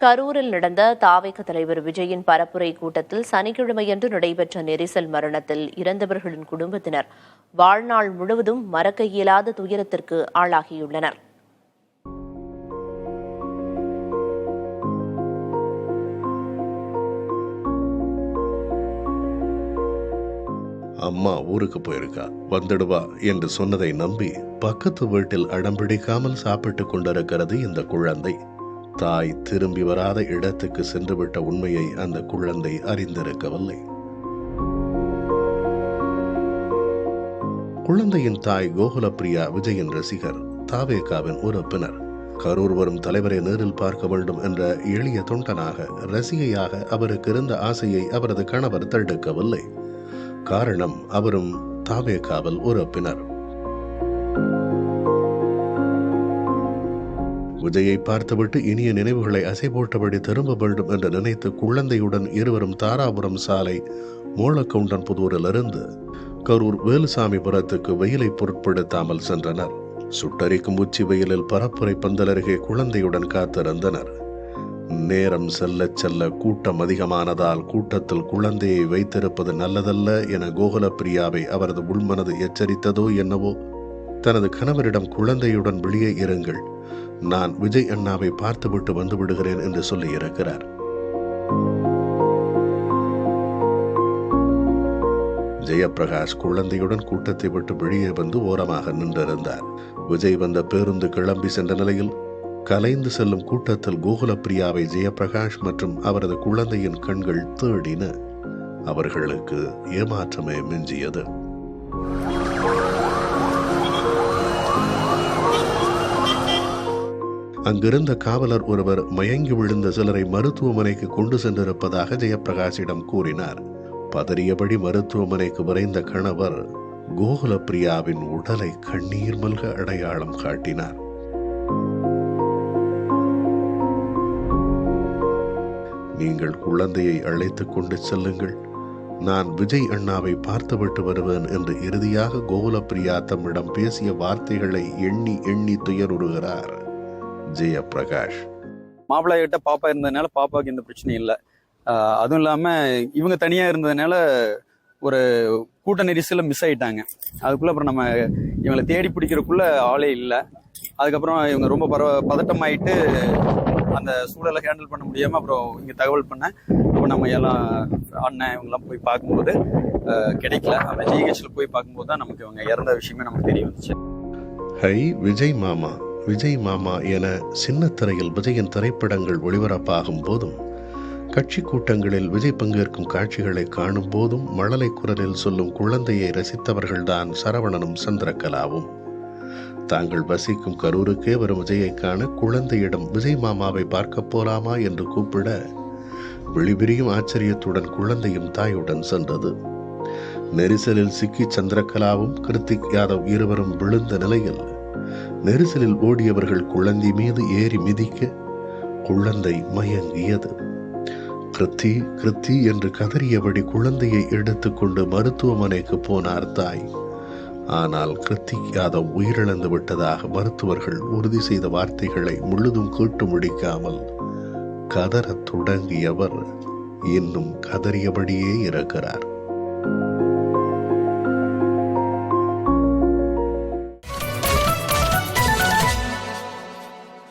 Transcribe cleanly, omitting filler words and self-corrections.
கரூரில் நடந்த தாவேக தலைவர் விஜயின் பரப்புரை கூட்டத்தில் சனிக்கிழமையன்று நடைபெற்ற நெரிசல் மரணத்தில் இறந்தவர்களின் குடும்பத்தினர் வாழ்நாள் முழுவதும் மறக்க இயலாத துயரத்திற்கு ஆளாகியுள்ளனர். அம்மா ஊருக்கு போயிருக்கா, வந்துடுவா என்று சொன்னதை நம்பி பக்கத்து வீட்டில் அடம்பிடிக்காமல் சாப்பிட்டுக் கொண்டிருக்கிறது இந்த குழந்தை. தாய் திரும்பி வராத இடத்துக்கு சென்றுவிட்ட உண்மையை அந்த குழந்தை அறிந்திருக்கவில்லை. குழந்தையின் தாய் கோகுலப்பிரியா விஜயின் ரசிகர், தாவேகாவின் உறுப்பினர். கரூர் வரும் தலைவரை நேரில் பார்க்க வேண்டும் என்ற எளிய தொண்டனாக, ரசிகையாக அவருக்கு இருந்த ஆசையை அவரது கணவர் தடுக்கவில்லை. காரணம், அவரும் தாவேகாவில் உறுப்பினர். விஜயை பார்த்துவிட்டு இனிய நினைவுகளை அசை போட்டபடி திரும்ப வேண்டும் என்று நினைத்து குழந்தையுடன் இருவரும் தாராபுரம் சாலை மோளக்கவுண்டன் புதூரிலிருந்து கரூர் வேலுசாமிபுரத்துக்கு வெயிலை பொருட்படுத்தாமல் சென்றனர். சுட்டரிக்கும் உச்சி வெயிலில் பரப்புரை பந்தல் அருகே குழந்தையுடன் காத்திருந்தனர். நேரம் செல்ல செல்ல கூட்டம் அதிகமானதால் கூட்டத்தில் குழந்தையை வைத்திருப்பது நல்லதல்ல என கோகுலப்பிரியாவை அவரது உள்மனது எச்சரித்ததோ என்னவோ, தனது கணவரிடம் குழந்தையுடன் வெளியே இருங்கள், நான் விஜய் அண்ணாவை பார்த்துவிட்டு வந்து விடுகிறேன் என்று சொல்லி இருக்கிறார். ஜெயப்பிரகாஷ் குழந்தையுடன் கூட்டத்தை விட்டு வெளியே வந்து ஓரமாக நின்றிருந்தார். விஜய் வந்த பேருந்து கிளம்பி சென்ற நிலையில் கலைந்து செல்லும் கூட்டத்தில் கோகுலப்பிரியாவை ஜெயப்பிரகாஷ் மற்றும் அவரது குழந்தையின் கண்கள் தேடின. அவர்களுக்கு ஏமாற்றமே மிஞ்சியது. அங்கிருந்த காவலர் ஒருவர் மயங்கி விழுந்த சிலரை மருத்துவமனைக்கு கொண்டு சென்றிருப்பதாக ஜெயப்பிரகாஷிடம் கூறினார். பதறியபடி மருத்துவமனைக்கு விரைந்த கணவர் கோகுலப்பிரியாவின் உடலை கண்ணீர் மல்க அடையாளம் காட்டினார். நீங்கள் குழந்தையை அழைத்துக் கொண்டு செல்லுங்கள், நான் விஜய் அண்ணாவை பார்த்துவிட்டு வருவேன் என்று இறுதியாக கோகுலப்பிரியா தம்மிடம் பேசிய வார்த்தைகளை எண்ணி எண்ணி துயருறுகிறார் ஜெயப்பிரகாஷ். மாப்பிள்ளை கிட்ட பாப்பா இருந்ததுனால பாப்பாவுக்கு எந்த பிரச்சனையும் இல்லை. அதுவும் இல்லாம இவங்க தனியா இருந்ததுனால ஒரு கூட்ட நெரிசல மிஸ் ஆயிட்டாங்க. அதுக்குள்ள அப்புறம் நம்ம இவங்களை தேடி பிடிக்கிறதுக்குள்ள ஆளே இல்லை. அதுக்கப்புறம் இவங்க ரொம்ப பதட்டமாயிட்டு அந்த சூழலை ஹேண்டில் பண்ண முடியாம அப்புறம் இங்க தகவல் பண்ண, அப்போ நம்ம எல்லாம் அண்ணன் இவங்கெல்லாம் போய் பார்க்கும்போது கிடைக்கல. அந்த ஜிஹெச்ல போய் பார்க்கும்போது தான் நமக்கு இவங்க இறந்த விஷயமே நமக்கு தெரிய வந்துச்சு. ஹை விஜய் மாமா, விஜய் மாமா என சின்னத்திரையில் விஜயின் திரைப்படங்கள் ஒளிபரப்பாகும் போதும், கட்சி கூட்டங்களில் விஜய் பங்கேற்கும் காட்சிகளை காணும் போதும் மழலை குரலில் சொல்லும் குழந்தையை ரசித்தவர்கள்தான் சரவணனும் சந்திரகலாவும். தாங்கள் வசிக்கும் கரூருக்கே வரும் விஜயை காண குழந்தையிடம் விஜய் மாமாவை பார்க்க போலாமா என்று கூப்பிட விழிபிரியும் ஆச்சரியத்துடன் குழந்தையும் தாயுடன் சென்றது. நெரிசலில் சிக்கி சந்திரகலாவும் கிருத்திக் யாதவ் இருவரும் விழுந்த நிலையில் நெரிசலில் ஓடியவர்கள் குழந்தை மீது ஏறி மிதிக்க குழந்தை மயங்கியது. கிருத்தி கிருத்தி என்று கதறியபடி குழந்தையை எடுத்துக்கொண்டு மருத்துவமனைக்கு போனார் தாய். ஆனால் கிருத்திக் யாதவ் உயிரிழந்து விட்டதாக மருத்துவர்கள் உறுதி செய்த வார்த்தைகளை முழுதும் கேட்டு முடிக்காமல் கதறத் தொடங்கியவர் இன்னும் கதறியபடியே இருக்கிறார்.